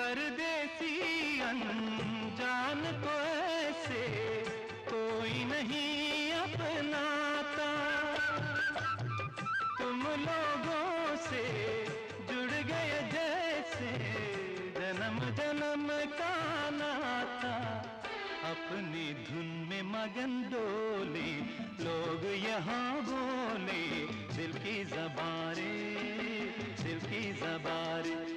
परदेसी अनजान को ऐसे कोई नहीं अपनाता। तुम लोगों से जुड़ गए जैसे जन्म जन्म का नाता। अपनी धुन में मगन डोले लोग यहाँ बोले, दिल की ज़बान रे, दिल की ज़बान रे।